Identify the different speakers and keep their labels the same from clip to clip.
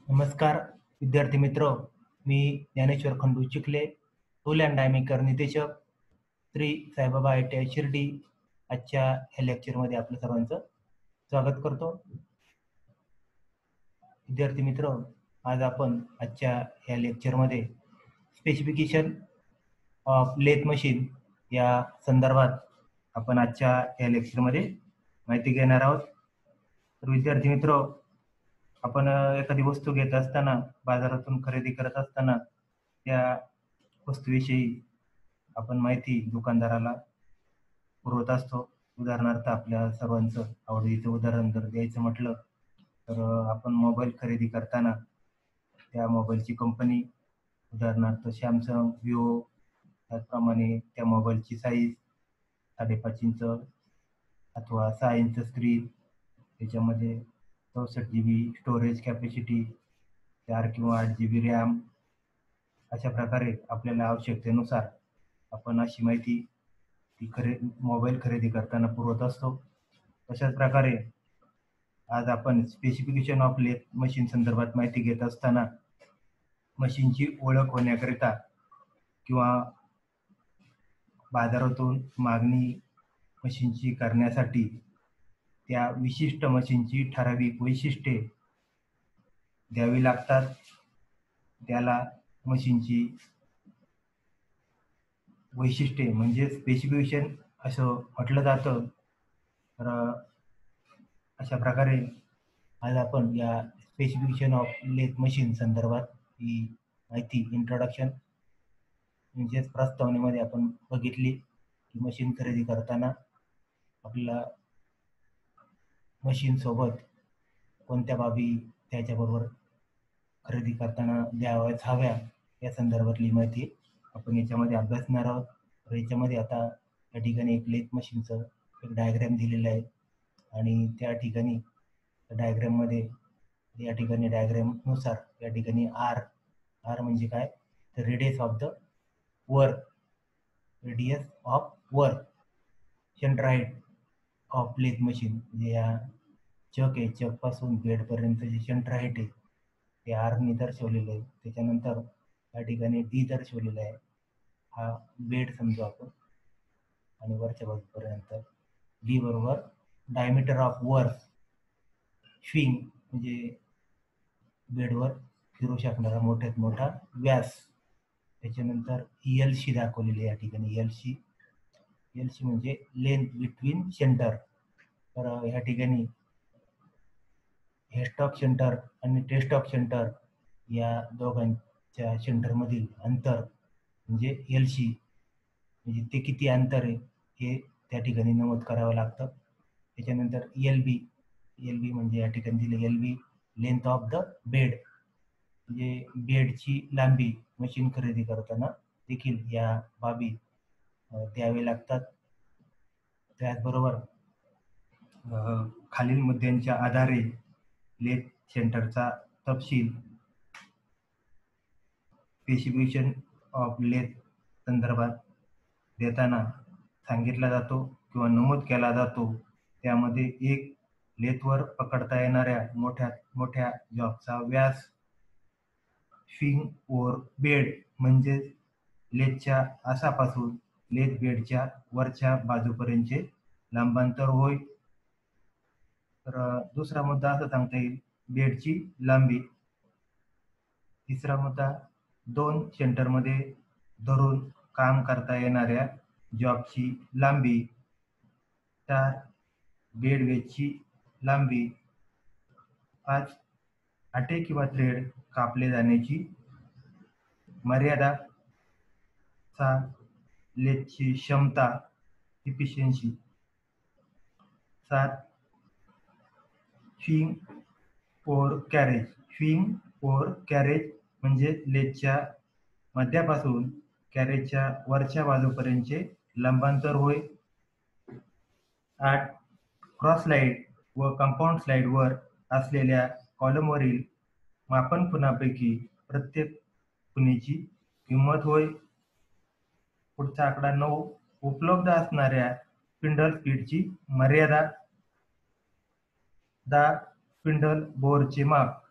Speaker 1: नमस्कार विद्यार्थी मित्र, मी Dnyaneshwar Khandu Chikhale, tool and die maker निर्देशक, श्री साईबाबा ITI शिर्डी. आजच्या ह्या लेक्चरमध्ये आपलं सर्वांचं स्वागत करतो. विद्यार्थी मित्र, आज आपण आजच्या ह्या लेक्चरमध्ये स्पेसिफिकेशन ऑफ लेथ मशीन या संदर्भात आपण आजच्या ह्या लेक्चरमध्ये माहिती घेणार आहोत. तर विद्यार्थी मित्र, आपण एखादी वस्तू घेत असताना, बाजारातून खरेदी करत असताना त्या वस्तूविषयी आपण माहिती दुकानदाराला पुरवत असतो. उदाहरणार्थ आपल्या सर्वांचं आवडीचं उदाहरण जर द्यायचं म्हटलं तर आपण मोबाईल खरेदी करताना त्या मोबाईलची कंपनी, उदाहरणार्थ सॅमसंग, विवो, त्याचप्रमाणे त्या मोबाईलची साईज 5.5 इंच अथवा 6 इंच स्क्रीन, त्याच्यामध्ये 64 GB स्टोरेज कॅपॅसिटी, 4 किंवा 8 GB रॅम, अशा प्रकारे आपल्याला आवश्यकतेनुसार आपण अशी माहिती ती मोबाईल खरेदी करताना पुरवत असतो. तशाच प्रकारे आज आपण स्पेसिफिकेशन ऑफ लेथ मशीन संदर्भात माहिती घेत असताना मशीनची ओळख होण्याकरिता किंवा बाजारातून मागणी मशीनची करण्यासाठी त्या विशिष्ट मशीनची ठराविक वैशिष्ट्ये द्यावी लागतात. त्याला मशीनची वैशिष्ट्ये म्हणजे स्पेसिफिकेशन असं म्हटलं जातं. तर अशा प्रकारे आज आपण या स्पेसिफिकेशन ऑफ लेथ मशीन संदर्भात ही माहिती इंट्रोडक्शन म्हणजेच प्रस्तावनेमध्ये आपण बघितली की मशीन खरेदी करताना आपल्याला मशीन सोबत कोणत्या बाबी त्याच्याबरोबर खरेदी करताना द्याव्याच हव्या या संदर्भातली माहिती आपण याच्यामध्ये अभ्यासणार आहोत. तर याच्यामध्ये आता या ठिकाणी एक लेथ मशीनचं एक डायग्राम दिलेलं आहे आणि त्या ठिकाणी डायग्राममध्ये या ठिकाणी डायग्रामनुसार या ठिकाणी आर म्हणजे काय, तर radius of the work, radius of work, centre height of lathe machine, म्हणजे या चक आहे, चकपासून बेडपर्यंत जे सेंटर हाईट आहे ते आरने दर्शवलेलं आहे. त्याच्यानंतर या ठिकाणी डी दर्शवलेला आहे, हा बेड समजू आपण, आणि वरच्या बाजूपर्यंत डी बरोबर डायमीटर ऑफ वर्क, स्विंग म्हणजे बेडवर फिरू शकणारा मोठ्यात मोठा व्यास. त्याच्यानंतर LC दाखवलेली आहे या ठिकाणी, LC म्हणजे लेंथ बिटवीन सेंटर. तर या ठिकाणी हेडस्टॉक सेंटर आणि टेस्टॉक सेंटर या दोघांच्या सेंटरमधील अंतर म्हणजे LC, म्हणजे ते किती अंतर आहे हे त्या ठिकाणी नमूद करावं लागतं. त्याच्यानंतर LB म्हणजे या ठिकाणी दिले LB, length of the bed, म्हणजे बेडची लांबी मशीन खरेदी करताना देखील या बाबी द्यावे लागतात. त्याचबरोबर खालील मुद्द्यांच्या आधारे लेथ सेंटरचा तपशील स्पेसिफिकेशन ऑफ लेथ संदर्भात देताना सांगितला जातो किंवा नमूद केला जातो. त्यामध्ये एक, लेथवर पकडता येणाऱ्या मोठ्यात मोठ्या जॉबचा व्यास, स्विंग ओव्हर बेड म्हणजे लेथच्या आसापासून लेथ बेडच्या वरच्या बाजूपर्यंतचे लांबांतर होय. तर दुसरा मुद्दा असं सांगता येईल, बेडची लांबी. तिसरा मुद्दा, दोन सेंटरमध्ये धरून काम करता येणाऱ्या जॉबची लांबी. 4, बेड वेजची लांबी. 5, आटे किंवा थ्रेड कापले जाण्याची मर्यादा. 6, लेथची क्षमता, इफिशियन्सी. 7, स्विंग ओव्हर कॅरेज म्हणजे लेथच्या मध्यापासून कॅरेजच्या वरच्या बाजूपर्यंतचे लंबांतर होय. 8, क्रॉस स्लाइड व कंपाऊंड स्लाइडवर असलेल्या कॉलमवरील मापन खुणापैकी प्रत्येक खुणेची किंमत होय. पुढचा आकडा 9, उपलब्ध असणाऱ्या स्पिंडल स्पीडची मर्यादा. 10, स्पिंडल बोरचे माप.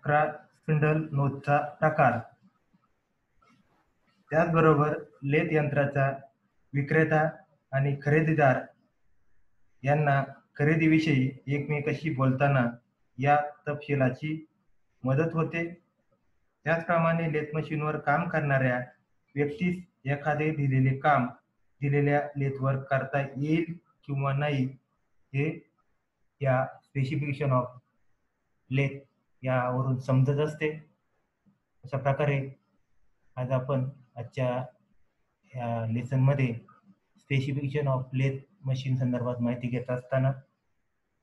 Speaker 1: 11 स्पिंडल नोजचा प्रकार. त्याचबरोबर लेथ यंत्राचा विक्रेता आणि खरेदीदार यांना खरेदीविषयी एकमेकांशी बोलताना या तपशिलाची मदत होते. त्याचप्रमाणे लेथ मशीनवर काम करणाऱ्या व्यक्तीस एखादे दिलेले काम दिलेल्या लेथवर करता येईल किंवा नाही हे या स्पेसिफिकेशन ऑफ लेथ यावरून समजत असते. अशा प्रकारे आज आपण आजच्या या लेसनमध्ये स्पेसिफिकेशन ऑफ लेथ मशीन संदर्भात माहिती घेत असताना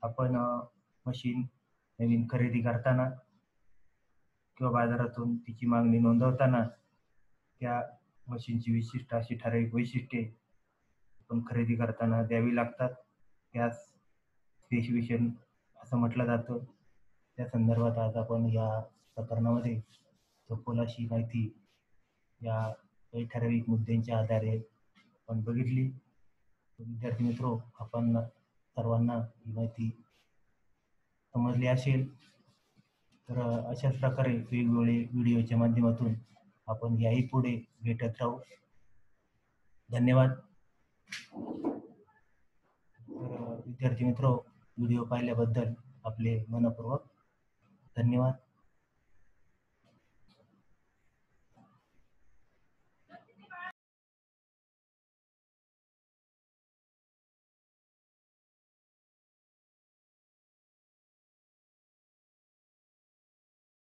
Speaker 1: आपण मशीन नवीन खरेदी करताना किंवा बाजारातून तिची मागणी नोंदवताना त्या मशीनची विशिष्ट अशी ठराविक वैशिष्ट्ये आपण खरेदी करताना द्यावी लागतात. त्यास स्पेसिफिकेशन असं म्हटलं जातं. त्या संदर्भात आज आपण या प्रकरणामध्ये सखोल अशी माहिती या काही ठराविक मुद्द्यांच्या आधारे आपण बघितली. विद्यार्थी मित्रो, आपण सर्वांना ही माहिती समजली असेल. तर अशाच प्रकारे वेगवेगळे व्हिडिओच्या माध्यमातून आपण याही पुढे भेटत राहू. धन्यवाद. तर विद्यार्थी मित्रो, व्हिडिओ पाहिल्याबद्दल आपले मनपूर्वक धन्यवाद.